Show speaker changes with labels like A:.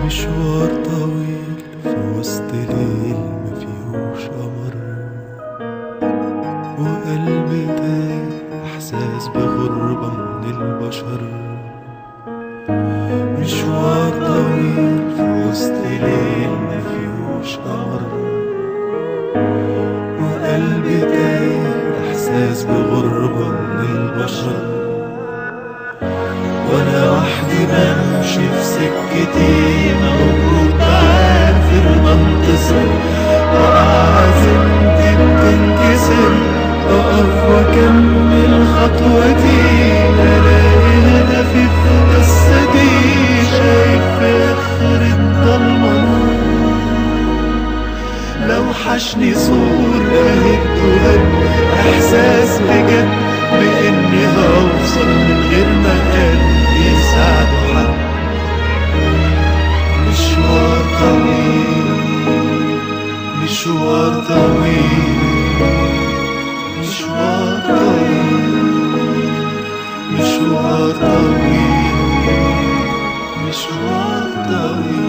A: مشوار طويل في وسط ليل مفيهوش قمر، وقلبي تايه إحساس بغربة من البشر. مشوار طويل في وسط ليل مفيهوش قمر، وقلبي تايه إحساس بغربة من البشر. وانا وحدي بمشي في سكتي موجود عافر بنتصر، وعزيمتي بتنكسر اقف واكمل خطوتي، الاقي هدفي في قصتي شايف في اخر الضلمة نور. لو حشني صور اهد وهد احساس بجد باني هوصل من غير ما قلبي يساعده حد. مشوار طويل مشوار طويل مشوار طويل مشوار طويل مشوار طويل.